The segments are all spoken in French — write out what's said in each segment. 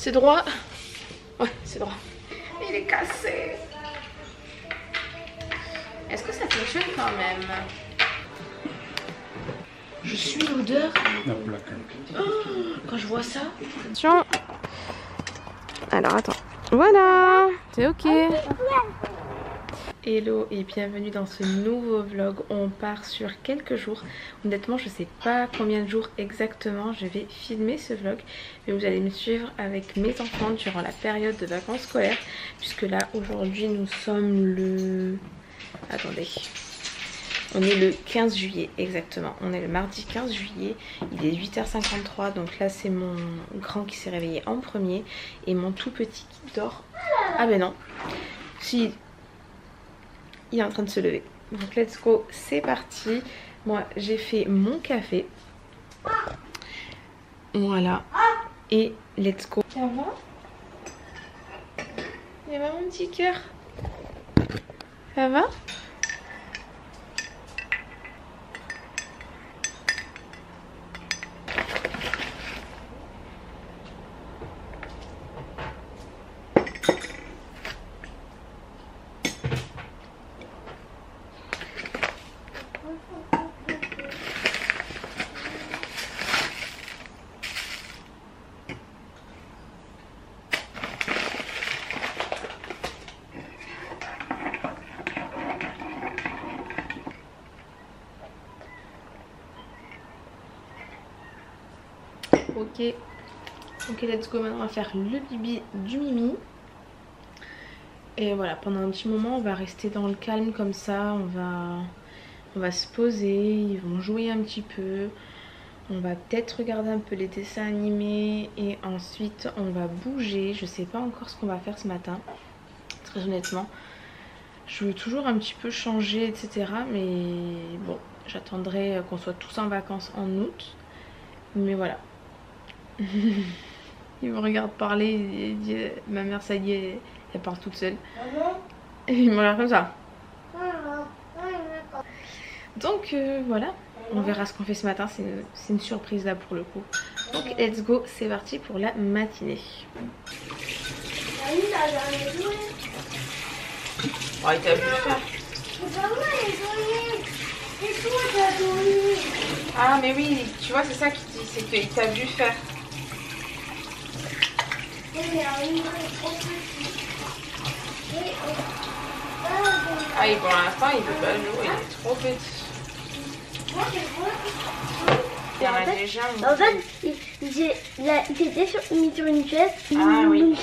C'est droit? Ouais, c'est droit. Il est cassé. Est-ce que ça fonctionne quand même? Je suis l'odeur. Oh, quand je vois ça. Attention. Alors attends. Voilà, c'est ok. Hello et bienvenue dans ce nouveau vlog. On part sur quelques jours. Honnêtement, je sais pas combien de jours exactement je vais filmer ce vlog, mais vous allez me suivre avec mes enfants durant la période de vacances scolaires, puisque là aujourd'hui nous sommes le... Attendez. On est le 15 juillet exactement. On est le mardi 15 juillet. Il est 8h53. Donc là c'est mon grand qui s'est réveillé en premier et mon tout petit qui dort. Ah ben non. Si. Il est en train de se lever. Donc let's go, c'est parti. Moi j'ai fait mon café. Voilà. Et let's go. Ça va? Il y a mon petit cœur. Ça va? Ok, let's go. Maintenant on va faire le bibi du Mimi. Et voilà, pendant un petit moment on va rester dans le calme comme ça. On va se poser, ils vont jouer un petit peu. On va peut-être regarder un peu les dessins animés. Et ensuite on va bouger. Je sais pas encore ce qu'on va faire ce matin, très honnêtement. Je veux toujours un petit peu changer, etc. Mais bon, j'attendrai qu'on soit tous en vacances en août. Mais voilà. Il me regarde parler, il dit, ma mère ça y est, elle parle toute seule. Et il me regarde comme ça. Donc voilà, on verra ce qu'on fait ce matin, c'est une surprise là pour le coup. Donc let's go, c'est parti pour la matinée. Oh, il t'a vu faire. Ah mais oui, tu vois c'est ça qu'il dit, c'est qu'il t'a vu faire. Ah et pour l'instant il veut pas jouer, il est trop petit. Il y en a déjà un. En fait, il était mis sur une chaise. Ah oui,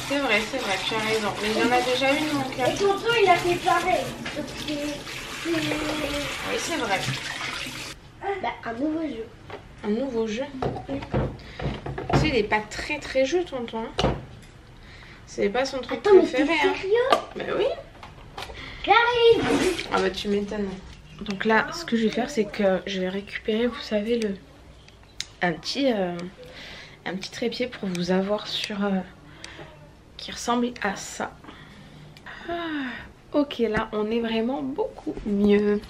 c'est vrai, tu as raison. Mais il y en a déjà une mon cœur. Et tonton il a fait pareil. Oui c'est vrai. Bah, un nouveau jeu. Un nouveau jeu? Oui. Tu sais, il est pas très jeu tonton. C'est pas son truc préféré. Mais t'es sérieux? Bah oui. J'arrive. Ah bah tu m'étonnes. Donc là, ce que je vais faire, c'est que je vais récupérer, vous savez, un petit trépied pour vous avoir sur... qui ressemble à ça. Ah, ok, là, on est vraiment beaucoup mieux.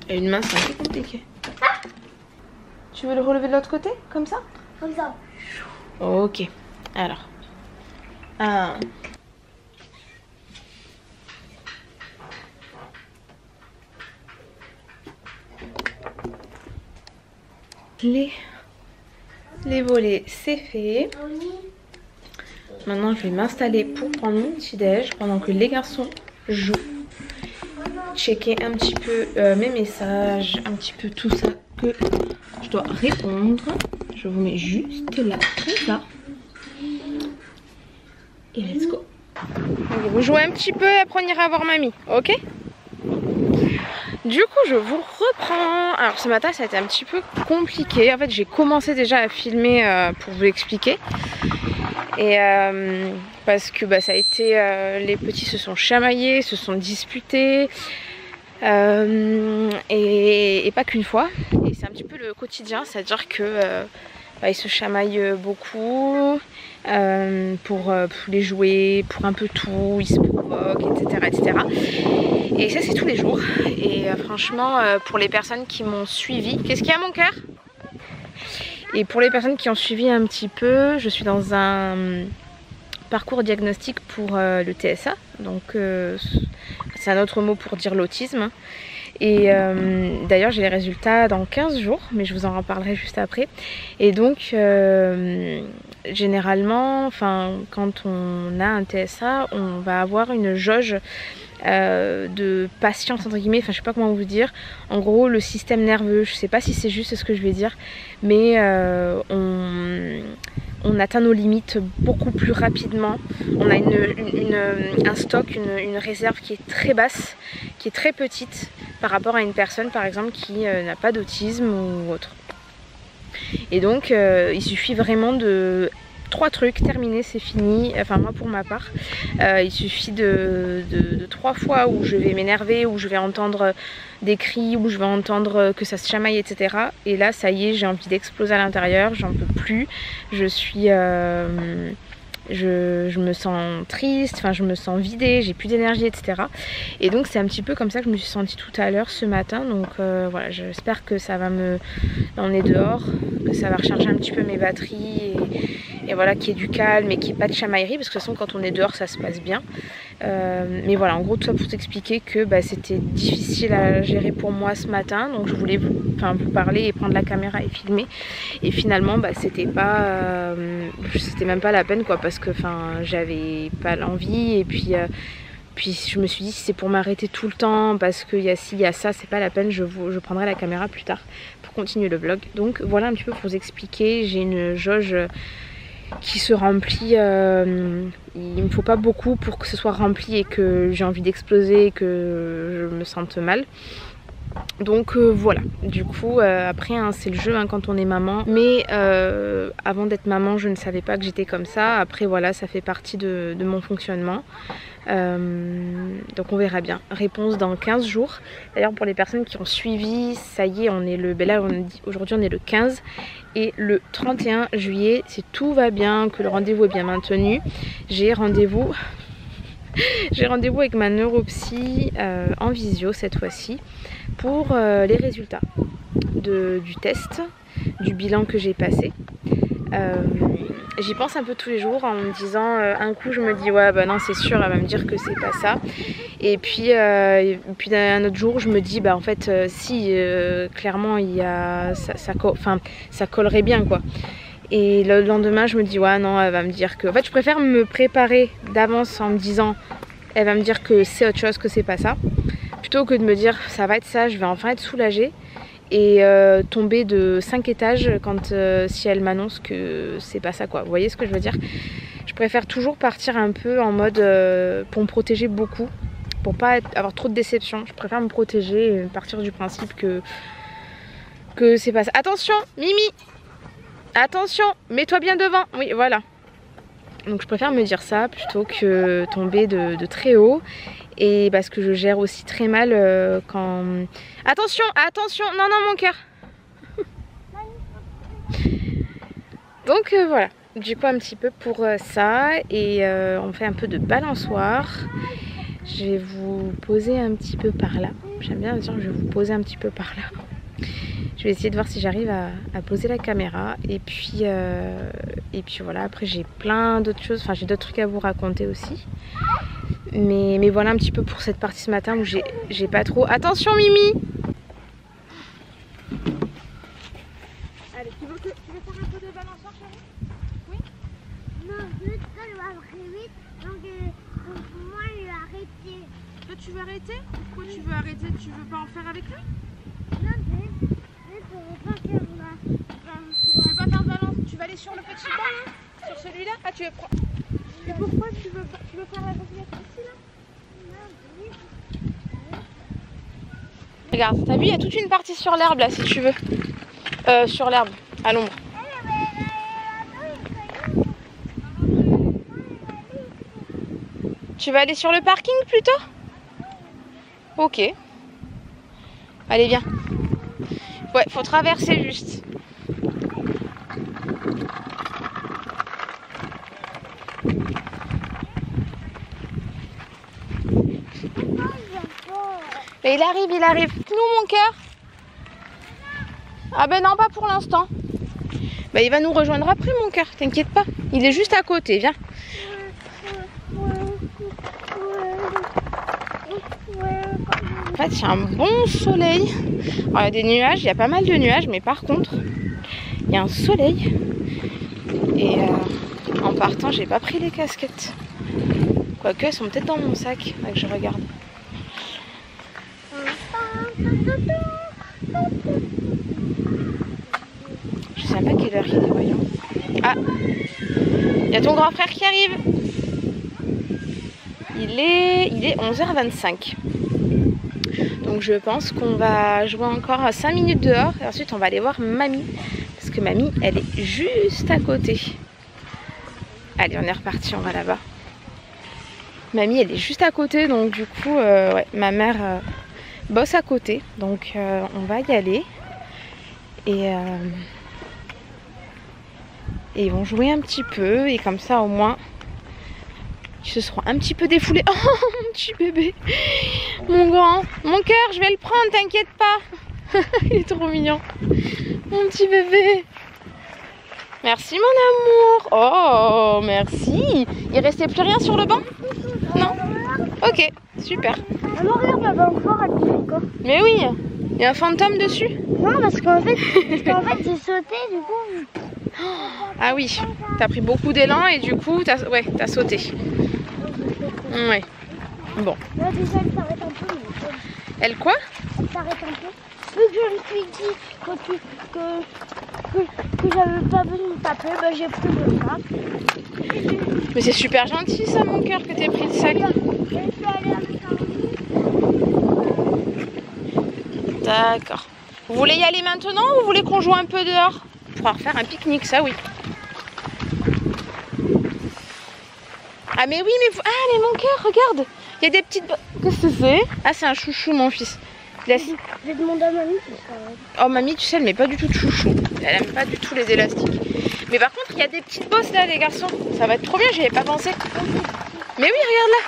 Et une main, c'est un peu compliqué. Ah, tu veux le relever de l'autre côté, comme ça? Comme ça. Ok, alors. 1. Les volets, c'est fait. Maintenant, je vais m'installer pour prendre mon petit déj pendant que les garçons jouent. Checker un petit peu mes messages, un petit peu tout ça que je dois répondre. Je vous mets juste là, comme ça. Et let's go. Allez, vous jouez un petit peu et après on ira voir mamie, ok? Du coup je vous reprends. Alors ce matin ça a été un petit peu compliqué. En fait j'ai commencé déjà à filmer pour vous l'expliquer. Et parce que bah, ça a été... les petits se sont chamaillés, se sont disputés. Et pas qu'une fois. Et c'est un petit peu le quotidien. C'est-à-dire que ils se chamaillent beaucoup pour les jouets, pour un peu tout, ils se provoquent, etc. etc. Et ça c'est tous les jours. Et franchement, pour les personnes qui m'ont suivi, qu'est-ce qu'il y a mon cœur? Et pour les personnes qui ont suivi un petit peu, je suis dans un parcours diagnostic pour le TSA, donc c'est un autre mot pour dire l'autisme. Et d'ailleurs j'ai les résultats dans 15 jours, mais je vous en reparlerai juste après. Et donc généralement, quand on a un TSA, on va avoir une jauge de patience entre guillemets, je sais pas comment vous dire. En gros le système nerveux, je sais pas si c'est juste ce que je vais dire, mais on atteint nos limites beaucoup plus rapidement. On a un stock, une réserve qui est très basse, qui est très petite par rapport à une personne par exemple qui n'a pas d'autisme ou autre. Et donc il suffit vraiment de 3 trucs, terminé, c'est fini, moi pour ma part. Il suffit de 3 fois où je vais m'énerver, où je vais entendre des cris, où je vais entendre que ça se chamaille, etc. Et là ça y est, j'ai envie d'exploser à l'intérieur, j'en peux plus, je suis... Je me sens triste, je me sens vidée, j'ai plus d'énergie, etc. Et donc c'est un petit peu comme ça que je me suis sentie tout à l'heure ce matin. Donc voilà, j'espère que ça va me... On est dehors, que ça va recharger un petit peu mes batteries et voilà, qu'il y ait du calme et qu'il n'y ait pas de chamaillerie, parce que de toute façon quand on est dehors ça se passe bien. Mais voilà, en gros tout ça pour t'expliquer que c'était difficile à gérer pour moi ce matin, donc je voulais vous parler et prendre la caméra et filmer. Et finalement c'était pas c'était même pas la peine quoi, parce que j'avais pas l'envie. Et puis je me suis dit, si c'est pour m'arrêter tout le temps parce qu'il y a ci, il y a ça, c'est pas la peine, je prendrai la caméra plus tard pour continuer le vlog. Donc voilà un petit peu pour vous expliquer, j'ai une jauge qui se remplit, il me faut pas beaucoup pour que ce soit rempli et que j'ai envie d'exploser et que je me sente mal. Donc voilà, du coup après c'est le jeu quand on est maman, mais avant d'être maman je ne savais pas que j'étais comme ça. Après voilà, ça fait partie de mon fonctionnement. Donc on verra bien. Réponse dans 15 jours. D'ailleurs pour les personnes qui ont suivi, ça y est, on est là aujourd'hui on est le 15 et le 31 juillet, si tout va bien, que le rendez-vous est bien maintenu, j'ai rendez-vous avec ma neuropsy en visio cette fois-ci pour les résultats du test, du bilan que j'ai passé. J'y pense un peu tous les jours en me disant, un coup je me dis ouais non c'est sûr, elle va me dire que c'est pas ça, et puis un autre jour je me dis en fait si clairement il y a ça collerait bien quoi. Et le lendemain je me dis ouais non, elle va me dire que... En fait je préfère me préparer d'avance en me disant elle va me dire que c'est autre chose, que c'est pas ça, plutôt que de me dire ça va être ça, je vais enfin être soulagée, et tomber de 5 étages quand si elle m'annonce que c'est pas ça quoi. Vous voyez ce que je veux dire? Je préfère toujours partir un peu en mode pour me protéger beaucoup, pour pas avoir trop de déception. Je préfère me protéger et partir du principe que c'est pas ça. Attention Mimi, attention, mets-toi bien devant. Oui voilà. Donc je préfère me dire ça plutôt que tomber de très haut. Et parce que je gère aussi très mal quand... Attention, attention, non, mon cœur. Donc voilà, du coup un petit peu pour ça. Et on fait un peu de balançoire. Je vais vous poser un petit peu par là. J'aime bien dire que je vais vous poser un petit peu par là. Je vais essayer de voir si j'arrive à poser la caméra. Et puis voilà, après j'ai plein d'autres choses. J'ai d'autres trucs à vous raconter aussi. Mais voilà un petit peu pour cette partie ce matin où j'ai pas trop... Attention Mimi! Allez, tu veux faire un peu de balançoire chérie? Oui? Non, ça va très vite, donc moi je vais arrêter. Toi tu veux arrêter? Pourquoi tu veux arrêter? Tu veux pas en faire avec lui? Non, je veux pas faire la... Tu veux pas faire de balance? Tu vas aller sur le petit banc là? Sur celui-là? Ah tu veux prendre... Et pourquoi tu veux faire la bobinette ici là? Regarde, t'as vu, il y a toute une partie sur l'herbe là si tu veux. Sur l'herbe, à l'ombre. Tu vas aller sur le parking plutôt? Ok. Allez viens. Ouais, faut traverser juste. Et il arrive, il arrive. Nous, mon cœur. Ah ben non, pas pour l'instant. Bah il va nous rejoindre après, mon cœur, t'inquiète pas. Il est juste à côté, viens. En fait, il y a un bon soleil. Alors, il y a des nuages, il y a pas mal de nuages, mais par contre, il y a un soleil. Et en partant, j'ai pas pris les casquettes. Quoique, elles sont peut-être dans mon sac, là que je regarde. Je sais pas quelle heure il est, voyons. Ah, il y a ton grand frère qui arrive. Il est 11h25. Donc je pense qu'on va jouer encore à 5 minutes dehors. Et ensuite on va aller voir mamie. Parce que mamie, elle est juste à côté. Allez, on est reparti, on va là-bas. Mamie, elle est juste à côté. Donc du coup, ouais, ma mère bosse à côté. Donc on va y aller. Et ils vont jouer un petit peu. Et comme ça, au moins, ils se seront un petit peu défoulés. Oh, mon petit bébé. Mon grand. Mon cœur, je vais le prendre, t'inquiète pas. Il est trop mignon. Mon petit bébé. Merci, mon amour. Oh, merci. Il restait plus rien sur le banc? Non? Ok, super. Maman, regarde, là-bas encore, encore. Mais oui, il y a un fantôme dessus. Non, parce qu'en fait, j'ai sauté, du coup. Ah oui, t'as pris beaucoup d'élan et du coup, t'as sauté. Ouais. Bon. Là, déjà, elle s'arrête un peu. Elle quoi? Elle s'arrête un peu. Vu que je me suis dit que j'avais pas besoin de taper, bah, j'ai pris le sac. Mais c'est super gentil ça, mon cœur, que t'aies pris le sac. D'accord. Vous voulez y aller maintenant ou vous voulez qu'on joue un peu dehors? On pourra refaire un pique-nique, ça oui. Ah mais oui, mais ah mais mon cœur, regarde. Il y a des petites... Qu'est-ce que c'est? Ah, c'est un chouchou, mon fils. Laisse. Je vais demander à mamie. Oh mamie, tu sais, elle met pas du tout de chouchou. Elle aime pas du tout les élastiques. Mais par contre, il y a des petites bosses là, les garçons. Ça va être trop bien, j'y avais pas pensé. Mais oui, regarde là.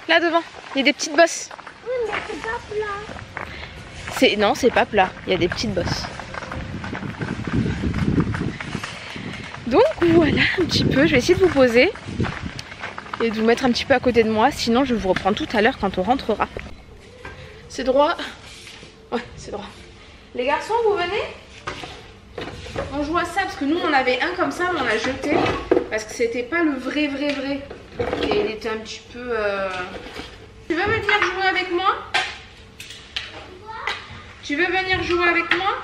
Là devant, il y a des petites bosses. Oui, mais c'est pas plat. Non, c'est pas plat. Il y a des petites bosses. Donc voilà un petit peu. Je vais essayer de vous poser et de vous mettre un petit peu à côté de moi. Sinon, je vous reprends tout à l'heure quand on rentrera. C'est droit. Ouais, c'est droit. Les garçons, vous venez? On joue à ça parce que nous, on avait un comme ça, mais on l'a jeté parce que c'était pas le vrai. Et il était un petit peu... Tu veux venir jouer avec moi? Tu veux venir jouer avec moi?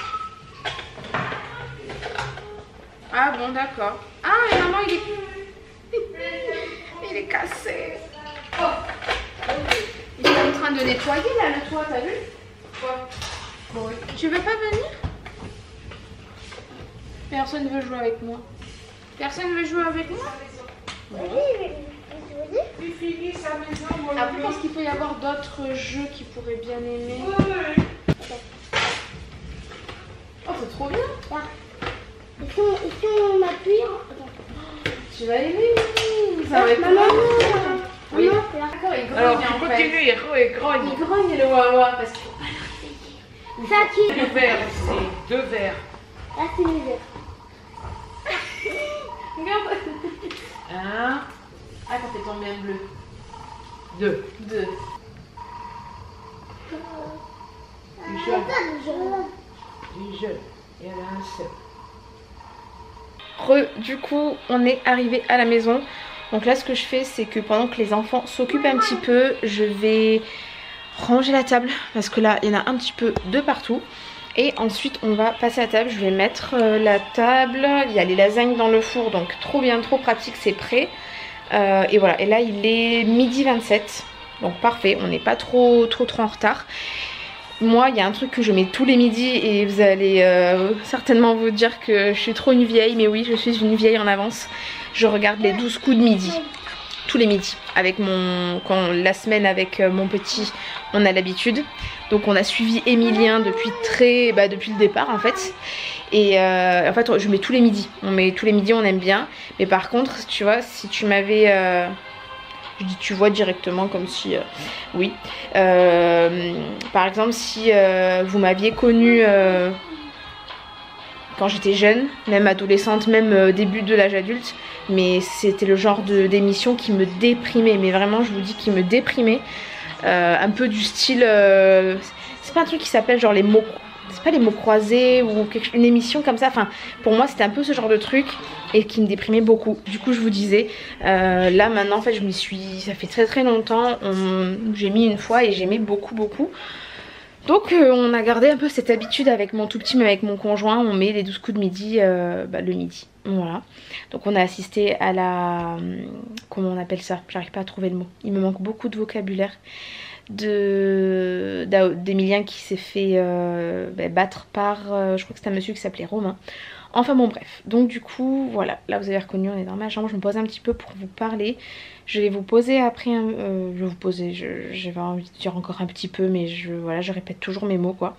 Ah bon, d'accord. Ah, et maman, il est... il est cassé. Oh. Il est en train de nettoyer là le toit, t'as vu? Quoi? Bon, tu veux pas venir? Personne ne veut jouer avec moi. Personne ne veut jouer avec moi? Après, je pense qu'il peut y avoir d'autres jeux qui pourraient bien aimer. Oh, c'est trop bien. Et si on appuie... Tu vas aimer, ça va être maman. Oui. D'accord, il grogne. Alors, en continue, fait. il grogne. Il grogne le wawa parce qu'il faut pas le réveiller. Ça qui... Deux verres ici, 2 verres. Là, c'est les verres. Regarde. 1, Ah, ça fait tomber un bleu. 2. 2. Du jaune. Du jaune. Il y en a un seul. Du coup, on est arrivé à la maison. Donc là, ce que je fais, c'est que pendant que les enfants s'occupent un petit peu, je vais ranger la table. Parce que là, il y en a un petit peu de partout. Et ensuite, on va passer à table. Je vais mettre la table. Il y a les lasagnes dans le four. Donc trop bien, trop pratique, c'est prêt. Et voilà. Et là, il est 12h27. Donc parfait, on n'est pas trop en retard. Moi, il y a un truc que je mets tous les midis et vous allez certainement vous dire que je suis trop une vieille. Mais oui, je suis une vieille en avance. Je regarde les 12 coups de midi. Tous les midis. Avec la semaine avec mon petit, on a l'habitude. Donc on a suivi Emilien depuis le départ en fait. Et en fait, je mets tous les midis. On met tous les midis, on aime bien. Mais par contre, tu vois, si tu m'avais Je dis tu vois directement comme si oui. Par exemple si vous m'aviez connue quand j'étais jeune, même adolescente, même début de l'âge adulte, mais c'était le genre d'émission qui me déprimait, mais vraiment je vous dis qui me déprimait, un peu du style, c'est pas un truc qui s'appelle genre les mots, c'est pas les mots croisés ou une émission comme ça, enfin pour moi c'était un peu ce genre de truc et qui me déprimait beaucoup. Du coup je vous disais, là maintenant en fait je m'y suis, ça fait très longtemps, j'ai mis une fois et j'aimais beaucoup. Donc on a gardé un peu cette habitude avec mon tout petit, mais avec mon conjoint, on met les 12 coups de midi le midi. Voilà. Donc on a assisté à la... comment on appelle ça? J'arrive pas à trouver le mot. Il me manque beaucoup de vocabulaire. D'Emilien qui s'est fait battre par... je crois que c'était un monsieur qui s'appelait Romain. Enfin bon bref, donc du coup voilà, là vous avez reconnu, on est dans ma chambre, je me pose un petit peu pour vous parler. Je vais vous poser après, j'avais envie de dire encore un petit peu, mais voilà, je répète toujours mes mots quoi.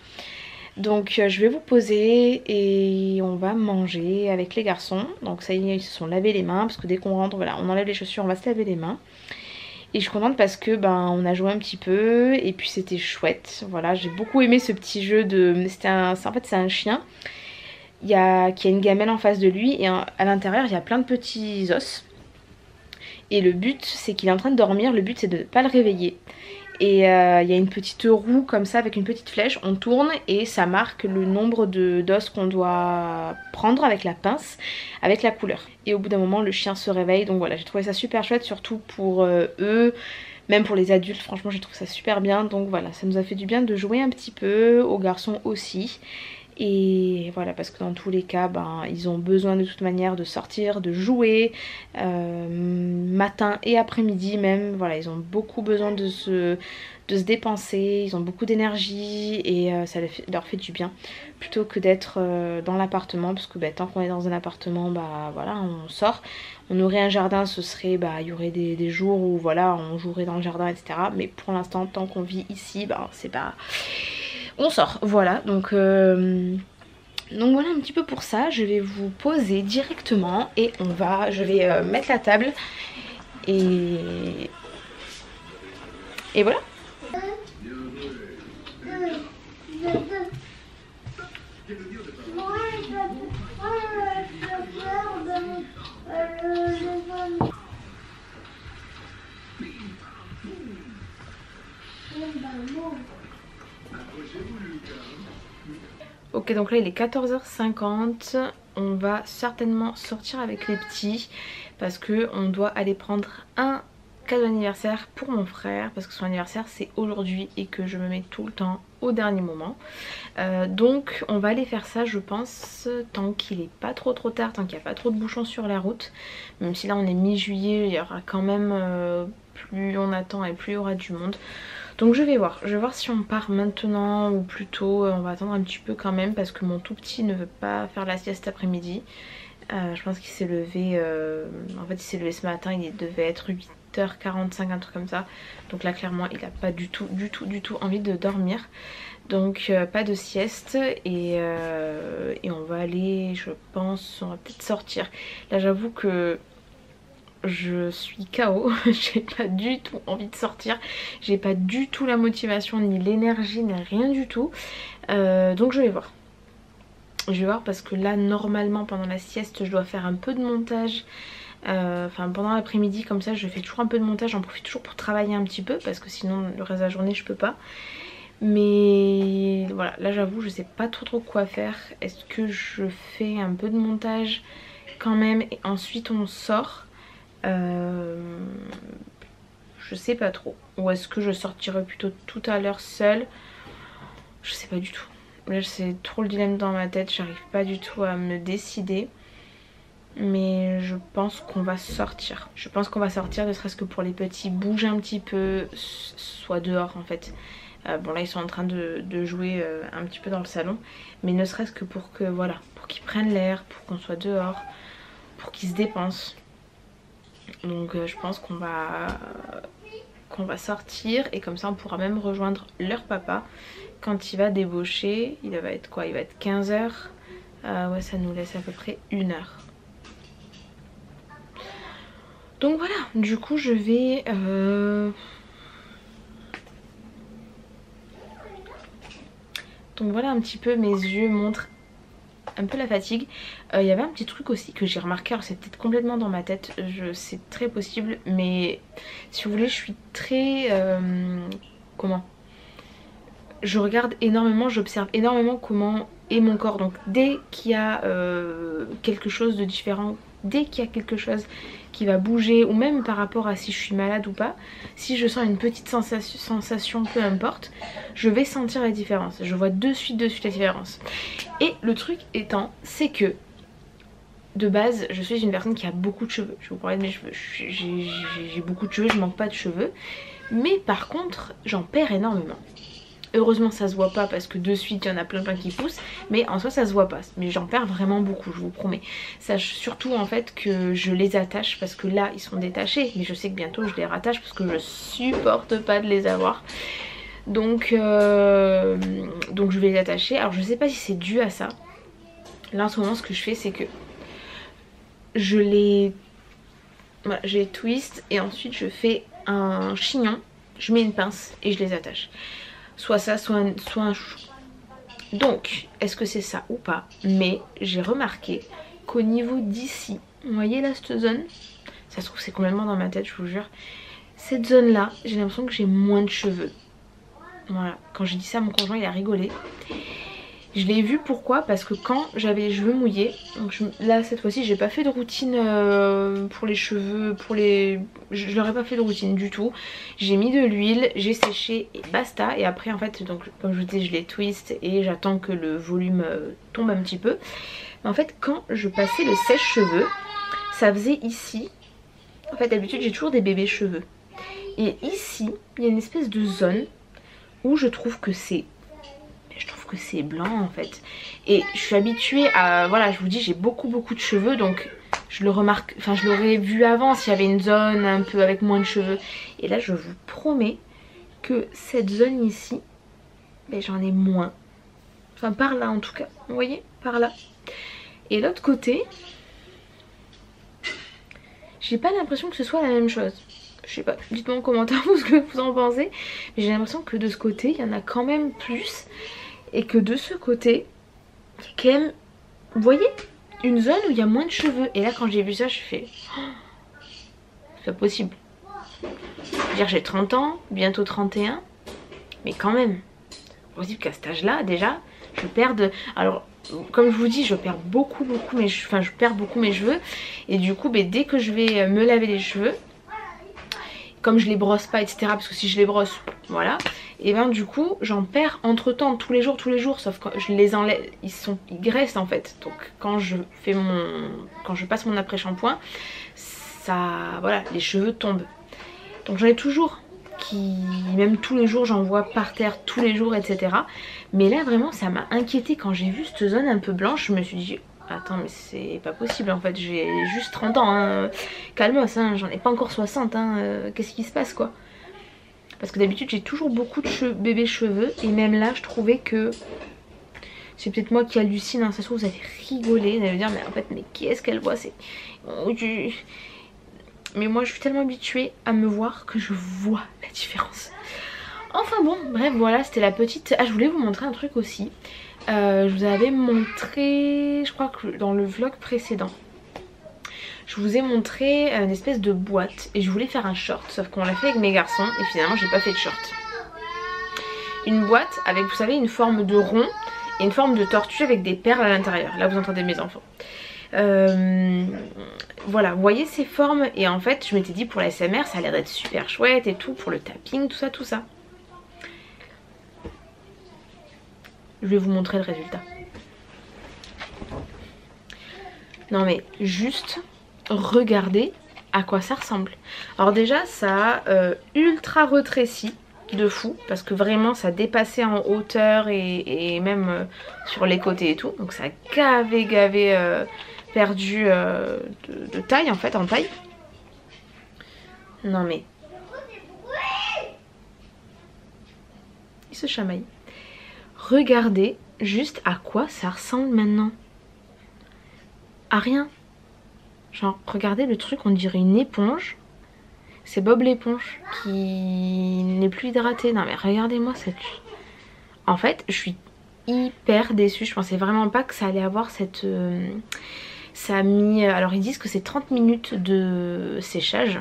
Donc je vais vous poser et on va manger avec les garçons. Donc ça y est, ils se sont lavés les mains, parce que dès qu'on rentre, voilà, on enlève les chaussures, on va se laver les mains. Et je suis contente parce que on a joué un petit peu et puis c'était chouette. Voilà, j'ai beaucoup aimé ce petit jeu de... en fait c'est un chien. Qui a une gamelle en face de lui et à l'intérieur il y a plein de petits os. Et le but c'est qu'il est en train de dormir, le but c'est de ne pas le réveiller. Et il y a une petite roue comme ça avec une petite flèche, on tourne et ça marque le nombre d'os qu'on doit prendre avec la pince, avec la couleur. Et au bout d'un moment le chien se réveille, donc voilà, j'ai trouvé ça super chouette, surtout pour eux, même pour les adultes, franchement j'ai trouvé ça super bien. Donc voilà, ça nous a fait du bien de jouer un petit peu, aux garçons aussi. Et voilà, parce que dans tous les cas, ils ont besoin de toute manière de sortir, de jouer, matin et après-midi même. Voilà, ils ont beaucoup besoin de se dépenser, ils ont beaucoup d'énergie et ça leur fait du bien. Plutôt que d'être dans l'appartement, parce que tant qu'on est dans un appartement, voilà, on sort. On aurait un jardin, ce serait, il y aurait des jours où voilà, on jouerait dans le jardin, etc. Mais pour l'instant, tant qu'on vit ici, c'est pas... On sort, voilà, donc voilà un petit peu pour ça. Je vais vous poser directement et je vais mettre la table et voilà. Ok, donc là il est 14h50, on va certainement sortir avec les petits parce que on doit aller prendre un cadeau d'anniversaire pour mon frère parce que son anniversaire c'est aujourd'hui et que je me mets tout le temps au dernier moment. Donc on va aller faire ça je pense tant qu'il est pas trop tard, tant qu'il n'y a pas trop de bouchons sur la route. Même si là on est mi-juillet, il y aura quand même plus on attend et plus il y aura du monde. Donc je vais voir si on part maintenant ou plutôt on va attendre un petit peu quand même parce que mon tout petit ne veut pas faire la sieste après-midi. Je pense qu'il s'est levé, en fait il s'est levé ce matin, il devait être 8h45, un truc comme ça. Donc là clairement il n'a pas du tout envie de dormir. Donc pas de sieste et on va aller, je pense, on va peut-être sortir. Là j'avoue que... je suis KO, j'ai pas du tout envie de sortir, j'ai pas du tout la motivation ni l'énergie ni rien du tout, donc je vais voir parce que là normalement pendant la sieste je dois faire un peu de montage, enfin pendant l'après-midi comme ça je fais toujours un peu de montage, j'en profite toujours pour travailler un petit peu parce que sinon le reste de la journée je peux pas. Mais voilà, là j'avoue je sais pas trop quoi faire. Est-ce que je fais un peu de montage quand même et ensuite on sort? Je sais pas trop. Ou est-ce que je sortirai plutôt tout à l'heure seule? Je sais pas du tout. Là c'est trop le dilemme dans ma tête, j'arrive pas du tout à me décider. Mais je pense qu'on va sortir. Je pense qu'on va sortir ne serait-ce que pour les petits, bouger un petit peu, soit dehors en fait. Bon là ils sont en train de jouer un petit peu dans le salon. Mais ne serait-ce que pour que voilà, pour qu'ils prennent l'air, pour qu'on soit dehors, pour qu'ils se dépensent. Donc je pense qu'on va sortir et comme ça on pourra même rejoindre leur papa quand il va débaucher. Il va être quoi? Il va être 15h. Ouais, ça nous laisse à peu près 1 heure. Donc voilà, du coup je vais... Donc voilà un petit peu, mes yeux montrent un peu la fatigue. Il y avait un petit truc aussi que j'ai remarqué, alors c'est peut-être complètement dans ma tête, c'est très possible, mais si vous voulez je suis très... comment, je regarde énormément, j'observe énormément comment est mon corps. Donc dès qu'il y a quelque chose de différent, dès qu'il y a quelque chose qui va bouger, ou même par rapport à si je suis malade ou pas, si je sens une petite sensation, peu importe, je vais sentir la différence. Je vois de suite la différence. Et le truc étant, c'est que de base, je suis une personne qui a beaucoup de cheveux. Je vais vous parler de mes cheveux. J'ai beaucoup de cheveux, je manque pas de cheveux. Mais par contre, j'en perds énormément. Heureusement ça se voit pas parce que de suite il y en a plein qui poussent, mais en soi ça se voit pas, mais j'en perds vraiment beaucoup, je vous promets. Sache surtout en fait que je les attache parce que là ils sont détachés, mais je sais que bientôt je les rattache parce que je supporte pas de les avoir. Donc je vais les attacher. Alors je sais pas si c'est dû à ça. Là en ce moment ce que je fais c'est que je les twist et ensuite je fais un chignon, je mets une pince et je les attache. Soit ça, soit un chouchou. Donc, est-ce que c'est ça ou pas? Mais j'ai remarqué qu'au niveau d'ici, vous voyez là cette zone, ça se trouve c'est complètement dans ma tête, je vous jure. Cette zone là, j'ai l'impression que j'ai moins de cheveux. Voilà, quand j'ai dit ça, mon conjoint il a rigolé. Je l'ai vu pourquoi? Parce que quand j'avais les cheveux mouillés, donc là cette fois-ci j'ai pas fait de routine pour les cheveux, je leur ai pas fait de routine du tout. J'ai mis de l'huile, j'ai séché et basta. Et après en fait, donc comme je vous dis, je les twist et j'attends que le volume tombe un petit peu. Mais en fait quand je passais le sèche-cheveux, ça faisait ici, en fait d'habitude j'ai toujours des bébés cheveux. Et ici, il y a une espèce de zone où je trouve que c'est blanc en fait. Et je suis habituée à, voilà, je vous dis j'ai beaucoup de cheveux, donc je le remarque, enfin je l'aurais vu avant s'il y avait une zone un peu avec moins de cheveux. Et là je vous promets que cette zone ici, ben, j'en ai moins. Enfin par là en tout cas, vous voyez, par là. Et l'autre côté, j'ai pas l'impression que ce soit la même chose. Je sais pas, dites-moi en commentaire ce que vous en pensez. Mais j'ai l'impression que de ce côté, il y en a quand même plus. Et que de ce côté, quand même, vous voyez, une zone où il y a moins de cheveux. Et là quand j'ai vu ça, je fais, oh, c'est pas possible. Je veux dire, j'ai 30 ans, bientôt 31. Mais quand même, c'est possible qu'à cet âge-là, déjà, je perde... Alors, comme je vous dis, je perds beaucoup mes cheveux. Enfin, je perds beaucoup mes cheveux. Et du coup, dès que je vais me laver les cheveux, comme je les brosse pas, etc. Parce que si je les brosse, voilà. Et ben du coup j'en perds entre temps tous les jours, sauf quand je les enlève, ils graissent en fait. Donc quand je passe mon après shampoing, ça, voilà, les cheveux tombent. Donc j'en ai toujours qui, même tous les jours j'en vois par terre tous les jours, etc. Mais là vraiment ça m'a inquiétée quand j'ai vu cette zone un peu blanche. Je me suis dit attends mais c'est pas possible en fait, j'ai juste 30 ans hein. Calmos hein, j'en ai pas encore 60 hein. Qu'est-ce qui se passe quoi? Parce que d'habitude j'ai toujours beaucoup de bébés cheveux. Et même là je trouvais que c'est peut-être moi qui hallucine hein. Ça se trouve vous allez rigoler, vous allez me dire mais en fait mais qu'est-ce qu'elle voit, c'est... Mais moi je suis tellement habituée à me voir que je vois la différence. Enfin bon bref voilà, c'était la petite... Ah je voulais vous montrer un truc aussi. Je vous avais montré, je crois que dans le vlog précédent, je vous ai montré une espèce de boîte et je voulais faire un short, sauf qu'on l'a fait avec mes garçons et finalement j'ai pas fait de short. Une boîte avec, vous savez, une forme de rond et une forme de tortue avec des perles à l'intérieur. Là vous entendez mes enfants. Voilà, vous voyez ces formes. Et en fait je m'étais dit pour la SMR ça a l'air d'être super chouette et tout, pour le tapping, tout ça. Je vais vous montrer le résultat. Non mais juste regardez à quoi ça ressemble. Alors déjà ça a ultra rétréci de fou, parce que vraiment ça dépassait en hauteur et même sur les côtés et tout. Donc ça a gavé perdu de taille en fait, en taille. Non mais il se chamaille. Regardez juste à quoi ça ressemble maintenant. À rien. Genre regardez le truc, on dirait une éponge. C'est Bob l'éponge qui n'est plus hydraté. Non mais regardez-moi cette... En fait je suis hyper déçue. Je pensais vraiment pas que ça allait avoir cette... Ça a mis... Alors ils disent que c'est 30 minutes de séchage.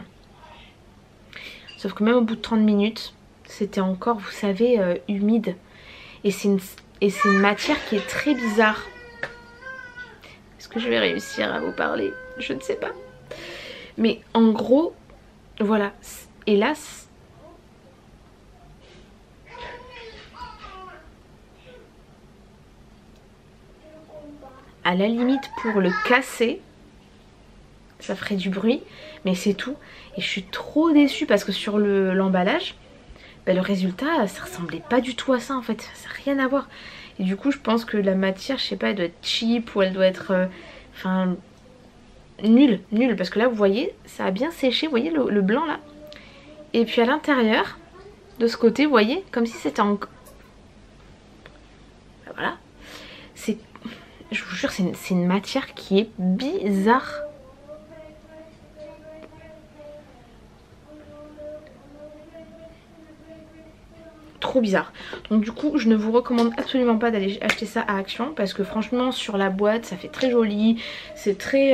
Sauf que même au bout de 30 minutes, c'était encore, vous savez, humide. Et c'est une matière qui est très bizarre. Est-ce que je vais réussir à vous parler? Je ne sais pas. Mais en gros, voilà. Hélas, à la limite pour le casser, ça ferait du bruit, mais c'est tout. Et je suis trop déçue parce que sur l'emballage, bah, le résultat, ça ressemblait pas du tout à ça en fait. Ça n'a rien à voir. Et du coup, je pense que la matière, je sais pas, elle doit être cheap ou elle doit être... Enfin... nulle, nulle. Parce que là, vous voyez, ça a bien séché. Vous voyez le blanc là? Et puis à l'intérieur, de ce côté, vous voyez, comme si c'était en... Ben voilà. C'est... Je vous jure, c'est une matière qui est bizarre. Trop bizarre. Donc du coup je ne vous recommande absolument pas d'aller acheter ça à Action parce que franchement sur la boîte ça fait très joli, c'est très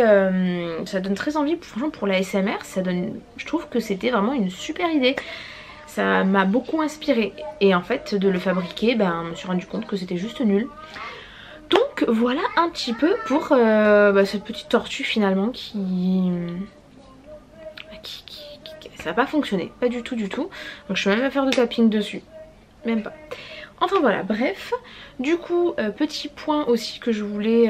ça donne très envie. Franchement pour la SMR ça donne, je trouve que c'était vraiment une super idée. Ça m'a beaucoup inspiré et en fait de le fabriquer ben, je me suis rendu compte que c'était juste nul. Donc voilà un petit peu pour cette petite tortue finalement qui ça n'a pas fonctionné, pas du tout du tout. Donc je peux même pas faire de tapping dessus. Même pas. Enfin voilà, bref. Du coup, petit point aussi que je voulais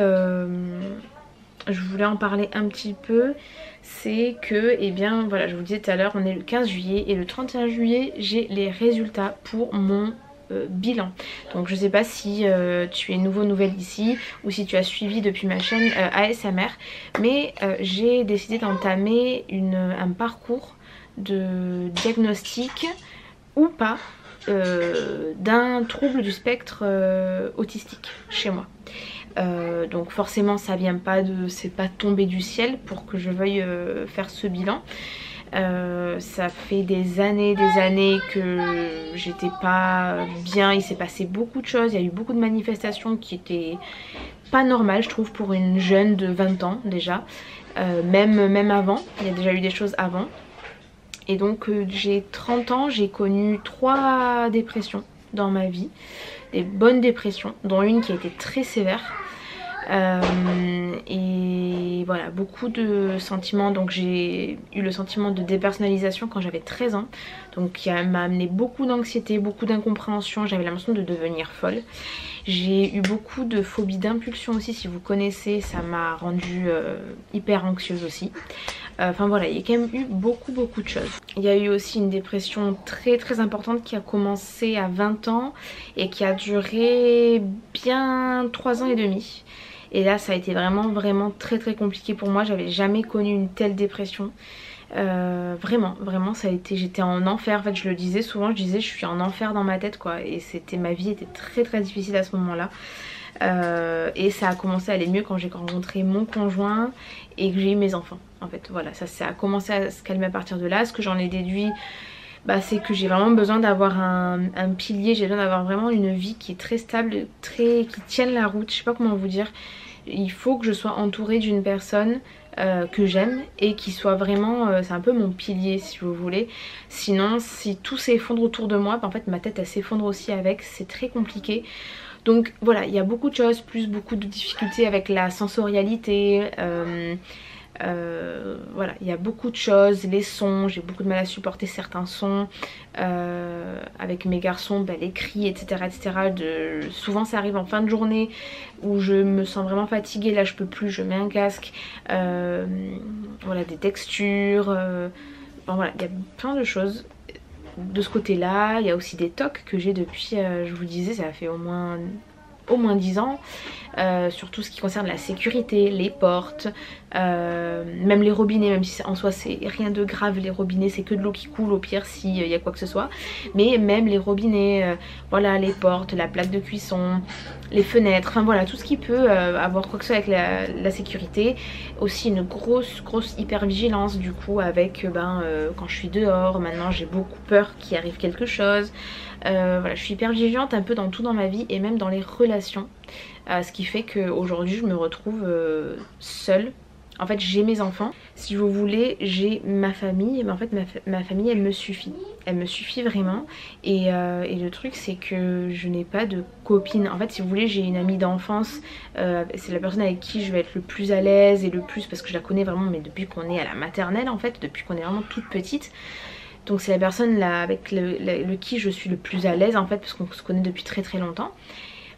en parler un petit peu. C'est que, eh bien, voilà, je vous disais tout à l'heure, on est le 15 juillet et le 31 juillet, j'ai les résultats pour mon bilan. Donc je sais pas si tu es nouvelle ici ou si tu as suivi depuis ma chaîne ASMR. Mais j'ai décidé d'entamer un parcours de diagnostic ou pas d'un trouble du spectre autistique chez moi. Donc forcément ça vient pas de... c'est pas tombé du ciel pour que je veuille faire ce bilan. Ça fait des années que j'étais pas bien, il s'est passé beaucoup de choses, il y a eu beaucoup de manifestations qui étaient pas normales je trouve pour une jeune de 20 ans déjà. Même avant, il y a déjà eu des choses avant. Et donc j'ai 30 ans, j'ai connu 3 dépressions dans ma vie. Des bonnes dépressions, dont une qui a été très sévère. Et voilà, beaucoup de sentiments. Donc j'ai eu le sentiment de dépersonnalisation quand j'avais 13 ans. Donc qui m'a amené beaucoup d'anxiété, beaucoup d'incompréhension. J'avais l'impression de devenir folle. J'ai eu beaucoup de phobie d'impulsion aussi, si vous connaissez, ça m'a rendue hyper anxieuse aussi. Enfin voilà, il y a quand même eu beaucoup de choses. Il y a eu aussi une dépression très importante qui a commencé à 20 ans et qui a duré bien 3 ans et demi. Et là ça a été vraiment très compliqué pour moi, j'avais jamais connu une telle dépression. Vraiment ça a été, j'étais en enfer. En fait je le disais souvent, je disais je suis en enfer dans ma tête quoi. Et ma vie était très difficile à ce moment là. Et ça a commencé à aller mieux quand j'ai rencontré mon conjoint et que j'ai eu mes enfants. En fait voilà, ça a commencé à se calmer à partir de là. Ce que j'en ai déduit, bah, c'est que j'ai vraiment besoin d'avoir un pilier. J'ai besoin d'avoir vraiment une vie qui est très stable, qui tienne la route. Je sais pas comment vous dire. Il faut que je sois entourée d'une personne que j'aime et qui soit vraiment, c'est un peu mon pilier si vous voulez. Sinon si tout s'effondre autour de moi, bah, en fait ma tête elle s'effondre aussi avec, c'est très compliqué. Donc voilà, il y a beaucoup de choses, plus beaucoup de difficultés avec la sensorialité. Voilà, il y a beaucoup de choses, les sons, j'ai beaucoup de mal à supporter certains sons. Avec mes garçons, bah, les cris, etc. Souvent ça arrive en fin de journée où je me sens vraiment fatiguée, là je peux plus, je mets un casque. Voilà, des textures. Bon, voilà, il y a plein de choses. De ce côté là, il y a aussi des tocs que j'ai depuis, je vous disais, ça fait au moins au moins 10 ans. Sur tout ce qui concerne la sécurité, les portes, même les robinets, même si en soi c'est rien de grave, les robinets c'est que de l'eau qui coule au pire s'il y a quoi que ce soit, mais même les robinets, voilà, les portes, la plaque de cuisson, les fenêtres, enfin voilà, tout ce qui peut avoir quoi que ce soit avec la sécurité. Aussi une grosse hyper vigilance du coup avec quand je suis dehors, maintenant j'ai beaucoup peur qu'il arrive quelque chose. Voilà, je suis hyper vigilante un peu dans tout dans ma vie et même dans les relations. Ce qui fait qu'aujourd'hui je me retrouve seule. En fait j'ai mes enfants, si vous voulez j'ai ma famille, mais en fait ma famille elle me suffit. Elle me suffit vraiment et le truc c'est que je n'ai pas de copine. En fait si vous voulez j'ai une amie d'enfance, c'est la personne avec qui je vais être le plus à l'aise et le plus, parce que je la connais vraiment mais depuis qu'on est à la maternelle en fait, depuis qu'on est vraiment toute petite. Donc c'est la personne là avec le qui je suis le plus à l'aise en fait, parce qu'on se connaît depuis très longtemps.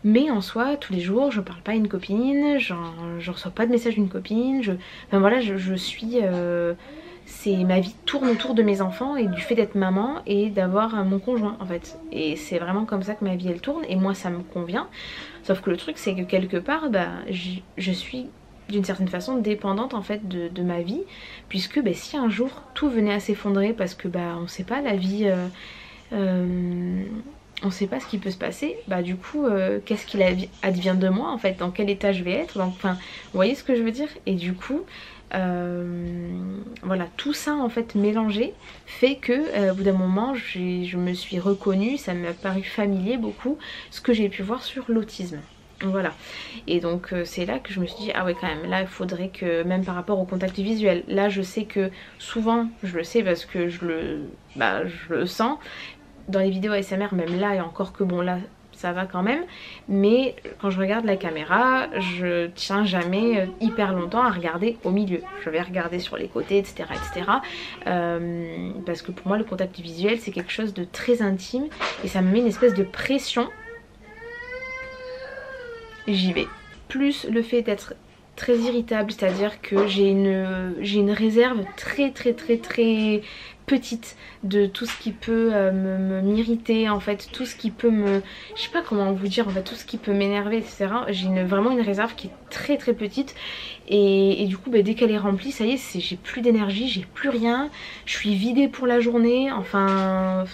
Mais en soi, tous les jours, je parle pas à une copine, je reçois pas de message d'une copine, enfin voilà, je suis... ma vie tourne autour de mes enfants et du fait d'être maman et d'avoir mon conjoint en fait. Et c'est vraiment comme ça que ma vie elle tourne et moi ça me convient. Sauf que le truc c'est que quelque part, je suis d'une certaine façon dépendante en fait de ma vie. Puisque si un jour tout venait à s'effondrer parce que on sait pas, la vie... on sait pas ce qui peut se passer, du coup qu'est-ce qu'il advient de moi en fait, dans quel état je vais être, donc, enfin vous voyez ce que je veux dire. Et du coup voilà, tout ça en fait mélangé fait que au bout d'un moment je me suis reconnue, ça m'a paru familier beaucoup ce que j'ai pu voir sur l'autisme. Voilà, et donc c'est là que je me suis dit ah ouais quand même, là il faudrait que, même par rapport au contact visuel, là je sais que souvent, je le sais parce que je le sens dans les vidéos ASMR, même là, et encore que bon là ça va quand même, mais quand je regarde la caméra je tiens jamais hyper longtemps à regarder au milieu, je vais regarder sur les côtés etc. Parce que pour moi le contact visuel c'est quelque chose de très intime et ça me met une espèce de pression. J'y vais. Plus le fait d'être très irritable, c'est à dire que j'ai une réserve très petite de tout ce qui peut m'irriter en fait, tout ce qui peut je sais pas comment vous dire en fait, tout ce qui peut m'énerver etc. J'ai vraiment une réserve qui est très petite et du coup dès qu'elle est remplie ça y est, j'ai plus d'énergie, j'ai plus rien, je suis vidée pour la journée, enfin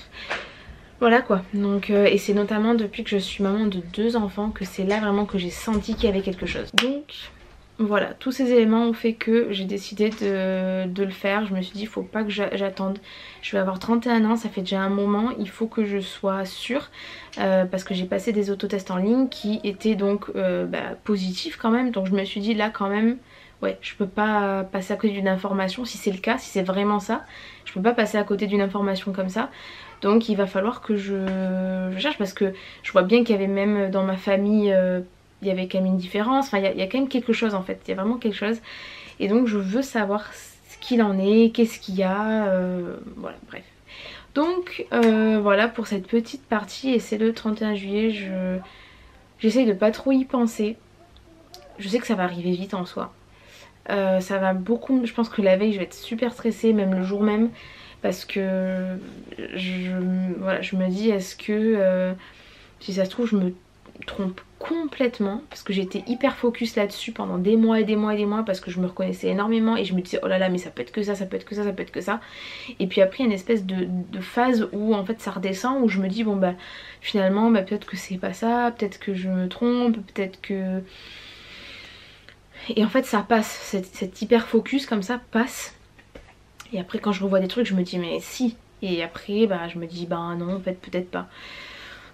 voilà quoi. Donc et c'est notamment depuis que je suis maman de 2 enfants que c'est là vraiment que j'ai senti qu'il y avait quelque chose. Donc voilà, tous ces éléments ont fait que j'ai décidé de le faire. Je me suis dit il faut pas que j'attende. Je vais avoir 31 ans, ça fait déjà un moment, il faut que je sois sûre. Parce que j'ai passé des autotests en ligne qui étaient donc positifs quand même. Donc je me suis dit là quand même, ouais, je peux pas passer à côté d'une information. Si c'est le cas, si c'est vraiment ça, je peux pas passer à côté d'une information comme ça. Donc il va falloir que je cherche, parce que je vois bien qu'il y avait même dans ma famille... il y avait quand même une différence, enfin il y a quand même quelque chose en fait, il y a vraiment quelque chose. Et donc je veux savoir ce qu'il en est, qu'est-ce qu'il y a, voilà bref. Donc voilà pour cette petite partie, et c'est le 31 juillet, j'essaye de pas trop y penser. Je sais que ça va arriver vite en soi. Ça va beaucoup, je pense que la veille je vais être super stressée, même le jour même. Parce que je me dis est-ce que si ça se trouve je me trompe complètement, parce que j'étais hyper focus là-dessus pendant des mois et des mois parce que je me reconnaissais énormément et je me disais oh là là mais ça peut être que ça, ça peut être que ça, ça peut être que ça. Et puis après il y a une espèce de phase où en fait ça redescend, où je me dis bon finalement peut-être que c'est pas ça, peut-être que je me trompe, peut-être que... Et en fait ça passe, cette hyper focus comme ça passe. Et après quand je revois des trucs je me dis mais si. Et après je me dis non en fait peut-être pas.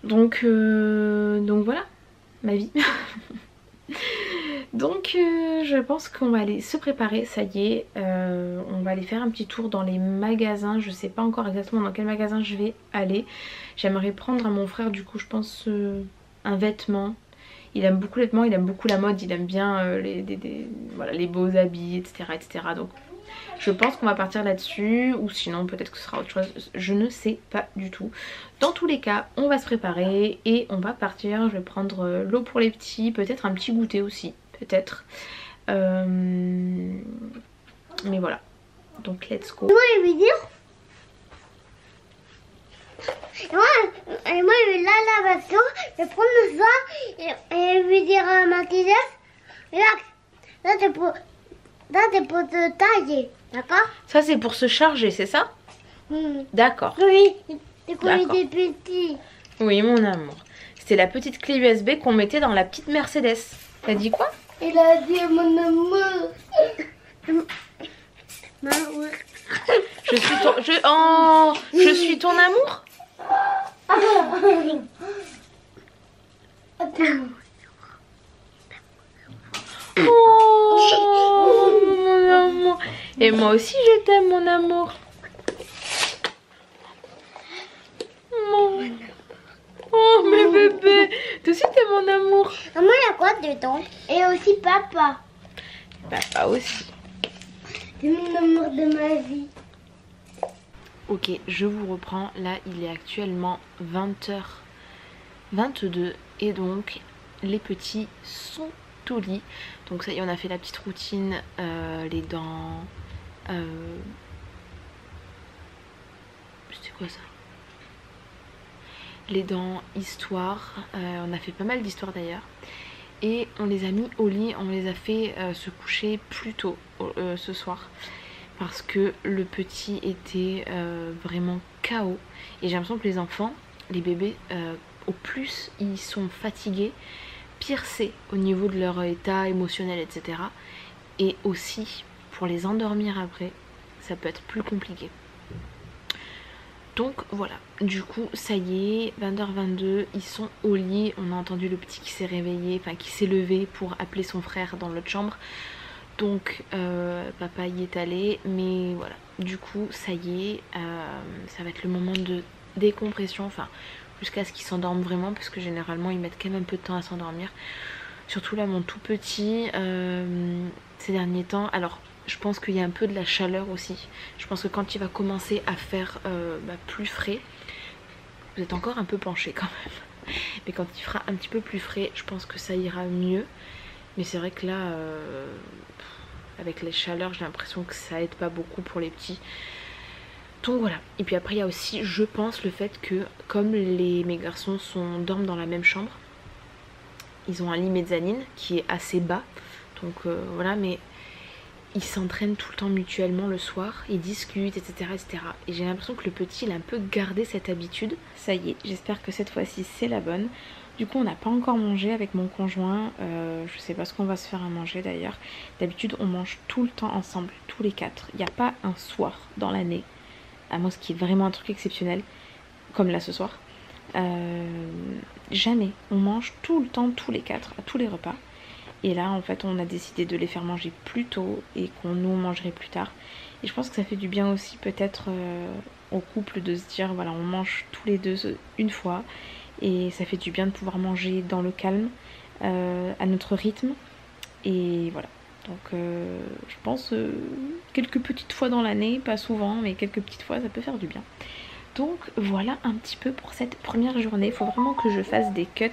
Donc voilà ma vie. Donc je pense qu'on va aller se préparer, ça y est. On va aller faire un petit tour dans les magasins. Je sais pas encore exactement dans quel magasin je vais aller. J'aimerais prendre à mon frère du coup je pense un vêtement. Il aime beaucoup les vêtements, il aime beaucoup la mode, il aime bien les beaux habits etc. Donc je pense qu'on va partir là-dessus, ou sinon peut-être que ce sera autre chose, je ne sais pas du tout. Dans tous les cas, on va se préparer et on va partir. Je vais prendre l'eau pour les petits, peut-être un petit goûter aussi, peut-être. Mais voilà, donc let's go. Moi, je vais dire, Et moi, je vais là, la voiture, je vais prendre le soir et je vais dire à ma petite sœur, là, c'est pour te tailler, d'accord? Ça, c'est pour se charger, c'est ça? D'accord. Oui, c'est quand il D'accord. était petit. Oui, mon amour. C'était la petite clé USB qu'on mettait dans la petite Mercedes. T'as dit quoi? Il a dit mon amour. Je suis ton amour? Oh, mon amour. Et moi aussi, je t'aime, mon amour. Oh, mes bébés. Toi aussi, t'es mon amour. Maman, il y a quoi dedans? Et aussi papa. Papa aussi. C'est mon amour de ma vie. Ok, je vous reprends. Là, il est actuellement 20h22 et donc les petits sont au lit. Donc ça y est, on a fait la petite routine, les dents. C'était quoi ça? Les dents, histoire. On a fait pas mal d'histoires d'ailleurs. Et on les a mis au lit, on les a fait se coucher plus tôt ce soir. Parce que le petit était vraiment KO. Et j'ai l'impression que les enfants, les bébés, au plus ils sont fatigués, pire c'est au niveau de leur état émotionnel, etc. Et aussi, pour les endormir après, ça peut être plus compliqué. Donc voilà, du coup ça y est, 20h22, ils sont au lit. On a entendu le petit qui s'est réveillé, enfin qui s'est levé pour appeler son frère dans l'autre chambre. Donc papa y est allé, mais voilà, du coup ça y est, ça va être le moment de décompression, enfin jusqu'à ce qu'ils s'endorment vraiment, parce que généralement ils mettent quand même un peu de temps à s'endormir. Surtout là mon tout petit, ces derniers temps, alors je pense qu'il y a un peu de la chaleur aussi. Je pense que quand il va commencer à faire plus frais, vous êtes encore un peu penché quand même, mais quand il fera un petit peu plus frais, je pense que ça ira mieux. Mais c'est vrai que là, avec les chaleurs, j'ai l'impression que ça aide pas beaucoup pour les petits. Donc voilà. Et puis après, il y a aussi, je pense, le fait que comme mes garçons dorment dans la même chambre, ils ont un lit mezzanine qui est assez bas. Donc voilà, mais ils s'entraînent tout le temps mutuellement le soir, ils discutent, etc. etc. Et j'ai l'impression que le petit, il a un peu gardé cette habitude. Ça y est, j'espère que cette fois-ci, c'est la bonne. Du coup on n'a pas encore mangé avec mon conjoint, je sais pas ce qu'on va se faire à manger d'ailleurs. D'habitude on mange tout le temps ensemble, tous les quatre. Il n'y a pas un soir dans l'année, à moins ce qui est vraiment un truc exceptionnel, comme là ce soir. Jamais, on mange tout le temps tous les quatre, à tous les repas. Et là en fait on a décidé de les faire manger plus tôt et qu'on nous mangerait plus tard. Et je pense que ça fait du bien aussi peut-être au couple de se dire voilà on mange tous les deux une fois. Et ça fait du bien de pouvoir manger dans le calme, à notre rythme. Et voilà. Donc je pense quelques petites fois dans l'année, pas souvent, mais quelques petites fois ça peut faire du bien. Donc voilà un petit peu pour cette première journée. Il faut vraiment que je fasse des cuts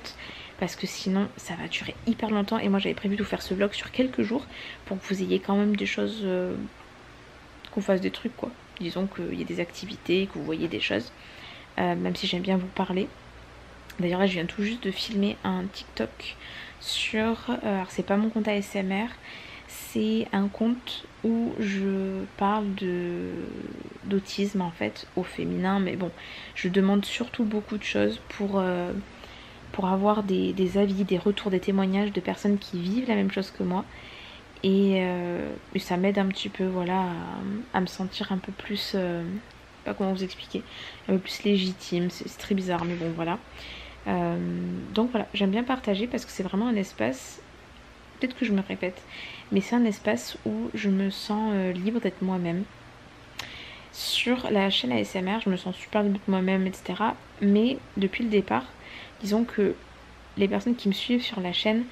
parce que sinon ça va durer hyper longtemps. Et moi j'avais prévu de vous faire ce vlog sur quelques jours pour que vous ayez quand même des choses, qu'on fasse des trucs quoi. Disons qu'il y ait des activités, que vous voyez des choses, même si j'aime bien vous parler. D'ailleurs là je viens tout juste de filmer un TikTok sur, alors c'est pas mon compte ASMR, c'est un compte où je parle d'autisme en fait au féminin, mais bon je demande surtout beaucoup de choses pour avoir des avis, des retours, des témoignages de personnes qui vivent la même chose que moi. Et ça m'aide un petit peu voilà à me sentir un peu plus, pas comment vous expliquer, un peu plus légitime, c'est très bizarre mais bon voilà. Donc voilà, j'aime bien partager parce que c'est vraiment un espace, peut-être que je me répète, mais c'est un espace où je me sens libre d'être moi-même. Sur la chaîne ASMR, je me sens super libre d'être moi-même, etc. Mais depuis le départ, disons que les personnes qui me suivent sur la chaîne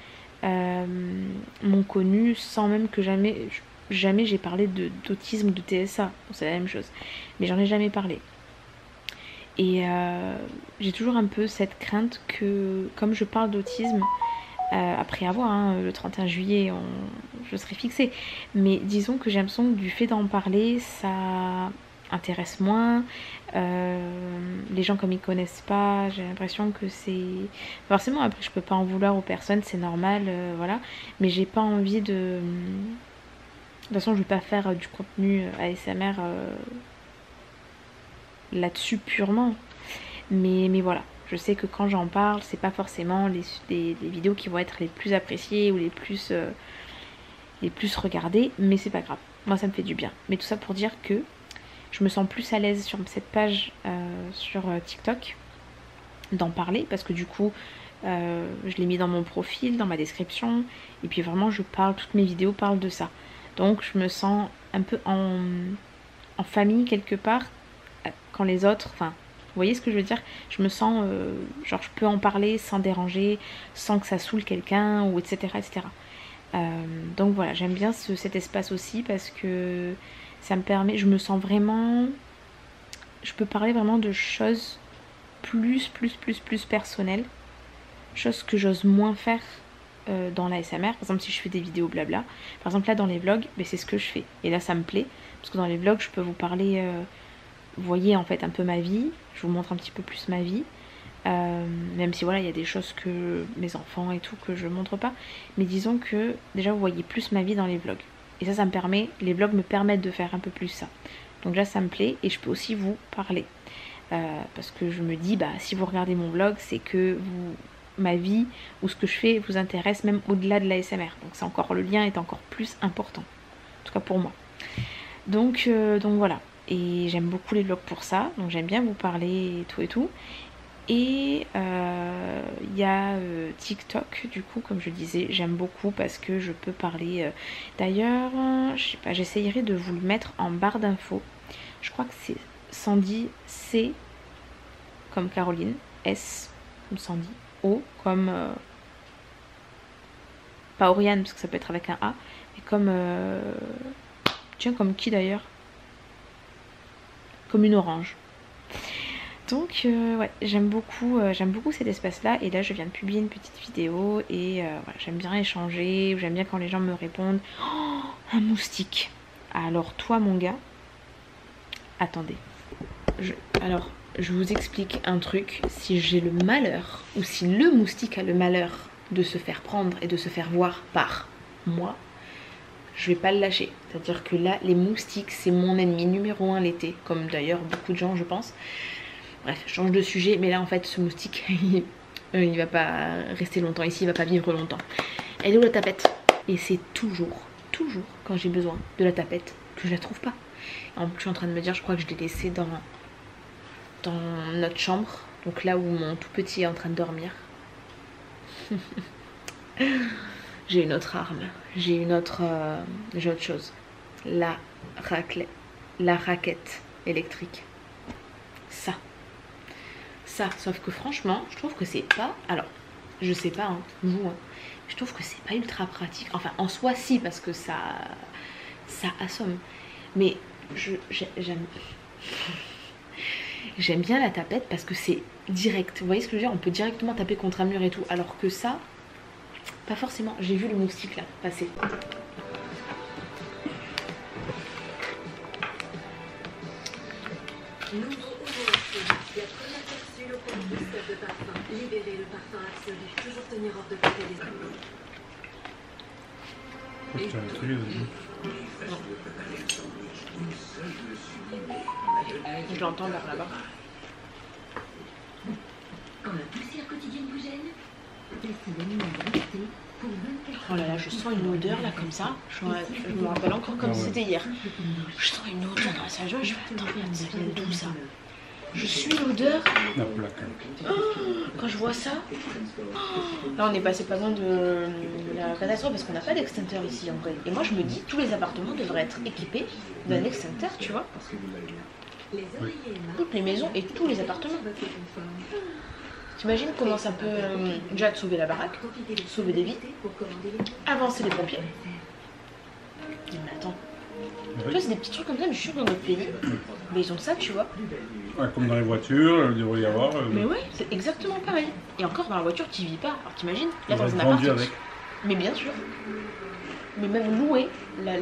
m'ont connue sans même que jamais j'ai parlé d'autisme ou de TSA. Bon, c'est la même chose, mais j'en ai jamais parlé. Et j'ai toujours un peu cette crainte que, comme je parle d'autisme, après avoir, le 31 juillet, je serai fixée. Mais disons que j'ai l'impression que du fait d'en parler, ça intéresse moins. Les gens comme ils connaissent pas, j'ai l'impression que c'est... Forcément après je peux pas en vouloir aux personnes, c'est normal, voilà. Mais j'ai pas envie de... De toute façon je vais pas faire du contenu ASMR là-dessus purement. Mais voilà, je sais que quand j'en parle, c'est pas forcément les vidéos qui vont être les plus appréciées ou les plus regardées, mais c'est pas grave. Moi ça me fait du bien. Mais tout ça pour dire que je me sens plus à l'aise sur cette page sur TikTok d'en parler parce que du coup je l'ai mis dans mon profil, dans ma description et puis vraiment je parle, toutes mes vidéos parlent de ça. Donc je me sens un peu en famille quelque part quand les autres, enfin vous voyez ce que je veux dire, je me sens genre je peux en parler sans déranger, sans que ça saoule quelqu'un ou etc. Donc voilà, j'aime bien cet espace aussi parce que ça me permet, je me sens vraiment, je peux parler vraiment de choses plus personnelles, choses que j'ose moins faire dans l'ASMR. Par exemple si je fais des vidéos blabla, par exemple là dans les vlogs, ben, c'est ce que je fais et là ça me plaît parce que dans les vlogs je peux vous parler, vous voyez en fait un peu ma vie, je vous montre un petit peu plus ma vie. Même si voilà il y a des choses que mes enfants et tout que je montre pas, mais disons que déjà vous voyez plus ma vie dans les vlogs et ça me permet, les vlogs me permettent de faire un peu plus ça, donc là ça me plaît et je peux aussi vous parler parce que je me dis bah si vous regardez mon vlog c'est que ma vie ou ce que je fais vous intéresse même au-delà de l'ASMR, donc c'est encore, le lien est encore plus important, en tout cas pour moi. Donc voilà, et j'aime beaucoup les vlogs pour ça, donc j'aime bien vous parler et tout. Et il y a TikTok, du coup comme je disais j'aime beaucoup parce que je peux parler, d'ailleurs je sais pas, j'essayerai de vous le mettre en barre d'infos, je crois que c'est Sandy, C comme Caroline, S comme Sandy, O comme pas Oriane parce que ça peut être avec un A, et comme tiens comme qui d'ailleurs, comme une orange. Donc ouais, j'aime beaucoup cet espace là, et là je viens de publier une petite vidéo et voilà, j'aime bien échanger, j'aime bien quand les gens me répondent. Oh, un moustique. Alors toi mon gars, attendez, alors je vous explique un truc, si j'ai le malheur ou si le moustique a le malheur de se faire prendre et de se faire voir par moi, je vais pas le lâcher. C'est-à-dire que là les moustiques c'est mon ennemi numéro 1 l'été, comme d'ailleurs beaucoup de gens je pense. Bref, je change de sujet, mais là en fait ce moustique il va pas rester longtemps ici, il va pas vivre longtemps. Elle est où la tapette? Et c'est toujours quand j'ai besoin de la tapette que je la trouve pas. En plus je suis en train de me dire, je crois que je l'ai laissée dans notre chambre, donc là où mon tout petit est en train de dormir. J'ai une autre arme, j'ai autre chose, la raquette électrique. Ça, sauf que franchement, je trouve que c'est pas... Alors, je sais pas, hein, vous, hein, je trouve que c'est pas ultra pratique. Enfin, en soi, si, parce que ça assomme. Mais j'aime bien la tapette parce que c'est direct. Vous voyez ce que je veux dire? On peut directement taper contre un mur et tout. Alors que ça, pas forcément. J'ai vu le moustique là passer. De parfum, libérer le parfum absolu, toujours tenir hors de portée des Je l'entends là-bas. Quand la poussière quotidienne vous gêne, oh là là, je sens une odeur là comme ça. Je me rappelle encore comme si c'était hier. Je sens une odeur dans la salle de bain. Je fais attends, ça vient d'où ça? Je suis l'odeur. Oh, quand je vois ça. Oh, là on est passé pas loin de la catastrophe parce qu'on n'a pas d'extincteur ici en vrai. Et moi je me dis tous les appartements devraient être équipés d'un extincteur, tu vois. Toutes les maisons et tous les appartements. T'imagines comment ça peut déjà te sauver la baraque, sauver des vies, avancer les pompiers. Mais attends. Tu vois, c'est des petits trucs comme ça, mais je suis sûre que dans d'autres pays, mais ils ont ça, tu vois. Ouais, comme dans les voitures, il devrait y avoir. Mais ouais, c'est exactement pareil. Et encore, dans la voiture, tu vis pas. Alors t'imagines, là dans un appart. Avec. Mais bien sûr. Mais même loué,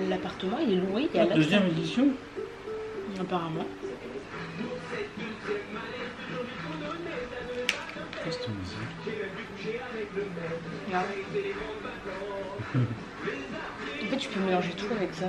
l'appartement, il est loué. Il y a la deuxième édition. Apparemment. Qu'est-ce que tu me dis? Là. En fait, tu peux mélanger tout avec ça.